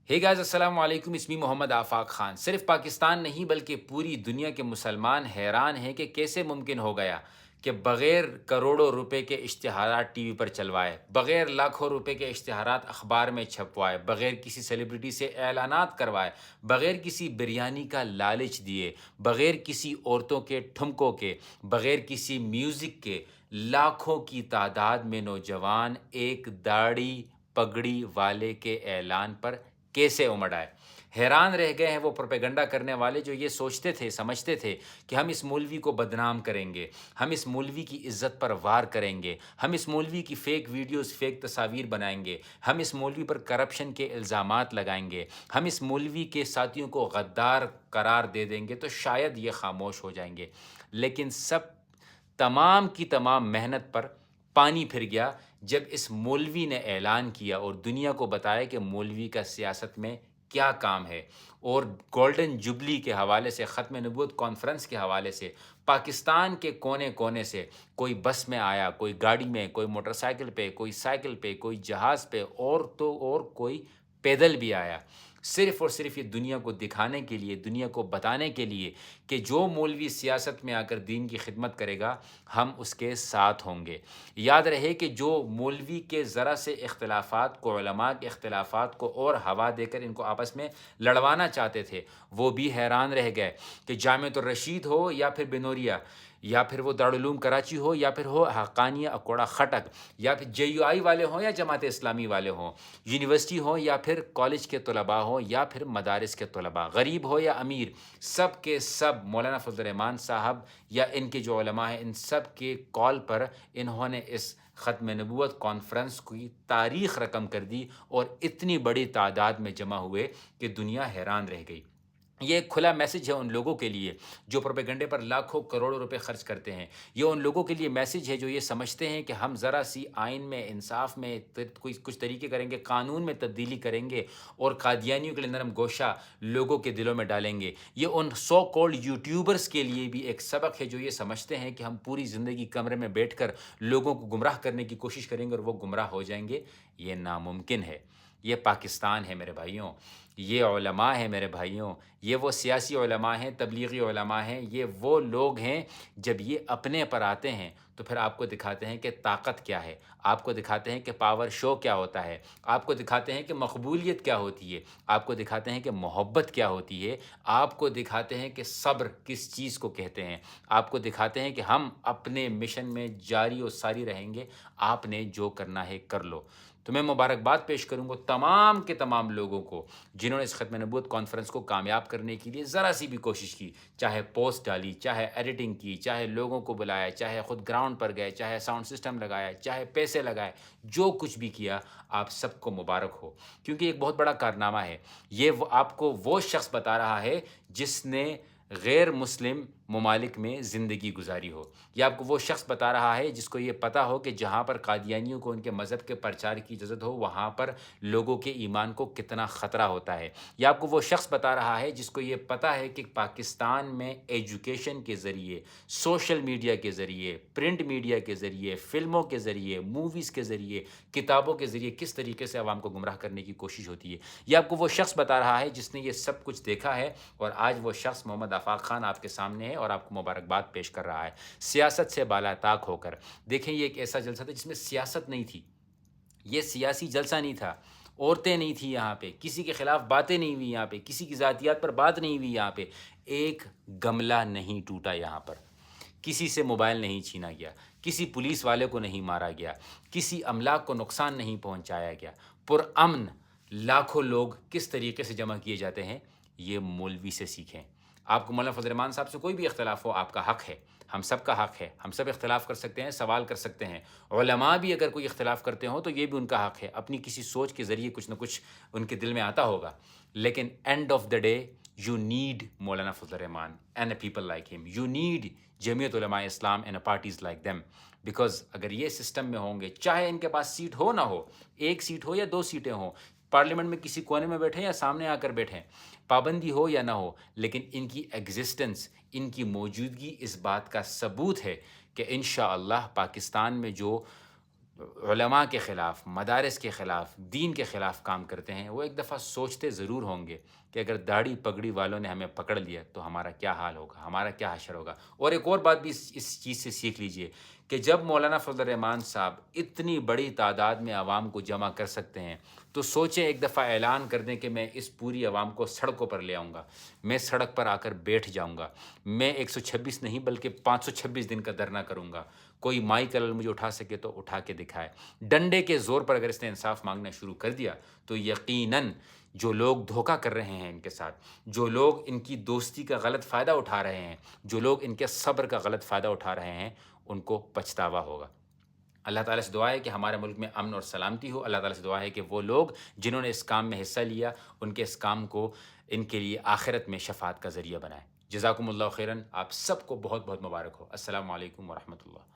ہے گائز السلام علیکم، اسمی محمد آفاق خان۔ صرف پاکستان نہیں بلکہ پوری دنیا کے مسلمان حیران ہیں کہ کیسے ممکن ہو گیا کہ بغیر کروڑوں روپے کے اشتہارات ٹی وی پر چلوائے، بغیر لاکھوں روپے کے اشتہارات اخبار میں چھپوائے، بغیر کسی سیلیبریٹی سے اعلانات کروائے، بغیر کسی بریانی کا لالچ دیے، بغیر کسی عورتوں کے ٹھمکوں کے، بغیر کسی میوزک کے، لاکھوں کی تعداد میں نوجوان ایک داڑھی پگڑی والے کے اعلان پر کیسے امڑ آئے۔ حیران رہ گئے ہیں وہ پروپیگنڈا کرنے والے جو یہ سوچتے تھے، سمجھتے تھے کہ ہم اس مولوی کو بدنام کریں گے، ہم اس مولوی کی عزت پر وار کریں گے، ہم اس مولوی کی فیک ویڈیوز، فیک تصاویر بنائیں گے، ہم اس مولوی پر کرپشن کے الزامات لگائیں گے، ہم اس مولوی کے ساتھیوں کو غدار قرار دے دیں گے تو شاید یہ خاموش ہو جائیں گے۔ لیکن تمام کی تمام محنت پر پانی پھر گیا جب اس مولوی نے اعلان کیا اور دنیا کو بتایا کہ مولوی کا سیاست میں کیا کام ہے، اور گولڈن جبلی کے حوالے سے، ختم نبوت کانفرنس کے حوالے سے پاکستان کے کونے کونے سے کوئی بس میں آیا، کوئی گاڑی میں، کوئی موٹر سائیکل پہ، کوئی سائیکل پہ، کوئی جہاز پہ، اور کوئی پیدل بھی آیا، صرف اور صرف یہ دنیا کو دکھانے کے لیے، دنیا کو بتانے کے لیے کہ جو مولوی سیاست میں آ کر دین کی خدمت کرے گا ہم اس کے ساتھ ہوں گے۔ یاد رہے کہ جو مولوی کے ذرا سے اختلافات کو، علماء کے اختلافات کو اور ہوا دے کر ان کو آپس میں لڑوانا چاہتے تھے، وہ بھی حیران رہ گئے کہ جامعۃ الرشید ہو یا پھر بنوریا، یا پھر وہ دارالعلوم کراچی ہو یا پھر ہو حقانیہ اکوڑا خٹک، یا پھر جے یو آئی والے ہوں یا جماعت اسلامی والے ہوں، یونیورسٹی ہوں یا پھر کالج کے طلباء ہوں یا پھر مدارس کے طلباء، غریب ہو یا امیر، سب کے سب مولانا فضل الرحمان صاحب یا ان کے جو علماء ہیں، ان سب کے کال پر انہوں نے اس ختم نبوت کانفرنس کی تاریخ رقم کر دی اور اتنی بڑی تعداد میں جمع ہوئے کہ دنیا حیران رہ گئی۔ یہ ایک کھلا میسج ہے ان لوگوں کے لیے جو پروپیگنڈے پر لاکھوں کروڑوں روپے خرچ کرتے ہیں۔ یہ ان لوگوں کے لیے میسج ہے جو یہ سمجھتے ہیں کہ ہم ذرا سی آئین میں، انصاف میں کچھ طریقے کریں گے، قانون میں تبدیلی کریں گے اور قادیانیوں کے لیے نرم گوشہ لوگوں کے دلوں میں ڈالیں گے۔ یہ ان سو کولڈ یوٹیوبرز کے لیے بھی ایک سبق ہے جو یہ سمجھتے ہیں کہ ہم پوری زندگی کمرے میں بیٹھ کر لوگوں کو گمراہ کرنے کی کوشش کریں گے اور وہ گمراہ ہو جائیں گے۔ یہ ناممکن ہے۔ یہ پاکستان ہے میرے بھائیوں، یہ علماء ہیں میرے بھائیوں، یہ وہ سیاسی علماء ہیں، تبلیغی علماء ہیں، یہ وہ لوگ ہیں جب یہ اپنے پر آتے ہیں تو پھر آپ کو دکھاتے ہیں کہ طاقت کیا ہے، آپ کو دکھاتے ہیں کہ پاور شو کیا ہوتا ہے، آپ کو دکھاتے ہیں کہ مقبولیت کیا ہوتی ہے، آپ کو دکھاتے ہیں کہ محبت کیا ہوتی ہے، آپ کو دکھاتے ہیں کہ صبر کس چیز کو کہتے ہیں، آپ کو دکھاتے ہیں کہ ہم اپنے مشن میں جاری و ساری رہیں گے، آپ نے جو کرنا ہے کر لو۔ تو میں مبارکباد پیش کروں گا تمام کے تمام لوگوں کو جنہوں نے اس ختم نبوت کانفرنس کو کامیاب کرنے کے لیے ذرا سی بھی کوشش کی، چاہے پوسٹ ڈالی، چاہے ایڈیٹنگ کی، چاہے لوگوں کو بلایا، چاہے خود گراؤنڈ پر گئے، چاہے ساؤنڈ سسٹم لگایا، چاہے پیسے لگائے، جو کچھ بھی کیا، آپ سب کو مبارک ہو، کیونکہ ایک بہت بڑا کارنامہ ہے۔ یہ آپ کو وہ شخص بتا رہا ہے جس نے غیر مسلم ممالک میں زندگی گزاری ہو۔ یہ آپ کو وہ شخص بتا رہا ہے جس کو یہ پتہ ہو کہ جہاں پر قادیانیوں کو ان کے مذہب کے پرچار کی اجازت ہو، وہاں پر لوگوں کے ایمان کو کتنا خطرہ ہوتا ہے۔ یہ آپ کو وہ شخص بتا رہا ہے جس کو یہ پتہ ہے کہ پاکستان میں ایجوکیشن کے ذریعے، سوشل میڈیا کے ذریعے، پرنٹ میڈیا کے ذریعے، فلموں کے ذریعے، موویز کے ذریعے، کتابوں کے ذریعے کس طریقے سے عوام کو گمراہ کرنے کی کوشش ہوتی ہے۔ یہ آپ کو وہ شخص بتا رہا ہے جس نے یہ سب کچھ دیکھا ہے، اور آج وہ شخص محمد آفاق خان آپ کے سامنے ہے اور آپ کو مبارکباد پیش کر رہا ہے سیاست سے بالا طاق ہو کر۔ دیکھیں، یہ ایک ایسا جلسہ تھا جس میں سیاست نہیں تھی، یہ سیاسی جلسہ نہیں تھا، عورتیں نہیں تھیں یہاں پہ، کسی کے خلاف باتیں نہیں ہوئی یہاں پہ، کسی کی ذاتیات پر بات نہیں ہوئی یہاں پہ، ایک گملہ نہیں ٹوٹا یہاں پر، کسی سے موبائل نہیں چھینا گیا، کسی پولیس والے کو نہیں مارا گیا، کسی املاک کو نقصان نہیں پہنچایا گیا، پرامن لاکھوں لوگ کس طریقے سے جمع کیے جاتے ہیں، یہ مولوی سے سیکھیں۔ آپ کو مولانا فضل الرحمان صاحب سے کوئی بھی اختلاف ہو، آپ کا حق ہے، ہم سب کا حق ہے، ہم سب اختلاف کر سکتے ہیں، سوال کر سکتے ہیں، علماء بھی اگر کوئی اختلاف کرتے ہوں تو یہ بھی ان کا حق ہے، اپنی کسی سوچ کے ذریعے کچھ نہ کچھ ان کے دل میں آتا ہوگا، لیکن end of the day you need Maulana Fazl ur Rehman and a people like ہم، you need Jamiat Ulema Islam and parties like them, because اگر یہ سسٹم میں ہوں گے، چاہے ان کے پاس سیٹ ہو نہ ہو، ایک سیٹ ہو یا دو سیٹیں ہوں، پارلیمنٹ میں کسی کونے میں بیٹھیں یا سامنے آ کر بیٹھیں، پابندی ہو یا نہ ہو، لیکن ان کی ایگزسٹنس، ان کی موجودگی اس بات کا ثبوت ہے کہ انشاءاللہ پاکستان میں جو علماء کے خلاف، مدارس کے خلاف، دین کے خلاف کام کرتے ہیں، وہ ایک دفعہ سوچتے ضرور ہوں گے کہ اگر داڑھی پگڑی والوں نے ہمیں پکڑ لیا تو ہمارا کیا حال ہوگا، ہمارا کیا حشر ہوگا۔ اور ایک اور بات بھی اس چیز سے سیکھ لیجئے کہ جب مولانا فضل الرحمان صاحب اتنی بڑی تعداد میں عوام کو جمع کر سکتے ہیں تو سوچیں ایک دفعہ اعلان کر دیں کہ میں اس پوری عوام کو سڑکوں پر لے آؤں گا، میں سڑک پر آ کر بیٹھ جاؤں گا، میں 126 نہیں بلکہ 526 دن کا دھرنا کروں گا، کوئی مائی کلر مجھے اٹھا سکے تو اٹھا کے دکھائے۔ ڈنڈے کے زور پر اگر اس نے انصاف مانگنا شروع کر دیا تو یقیناً جو لوگ دھوکہ کر رہے ہیں ان کے ساتھ، جو لوگ ان کی دوستی کا غلط فائدہ اٹھا رہے ہیں، جو لوگ ان کے صبر کا غلط فائدہ اٹھا رہے ہیں، ان کو پچھتاوا ہوگا۔ اللہ تعالیٰ سے دعا ہے کہ ہمارے ملک میں امن اور سلامتی ہو۔ اللہ تعالیٰ سے دعا ہے کہ وہ لوگ جنہوں نے اس کام میں حصہ لیا، ان کے اس کام کو ان کے لیے آخرت میں شفاعت کا ذریعہ بنائے۔ جزاکم اللہ خیراً، آپ سب کو بہت بہت مبارک ہو۔ السلام علیکم ورحمۃ اللہ۔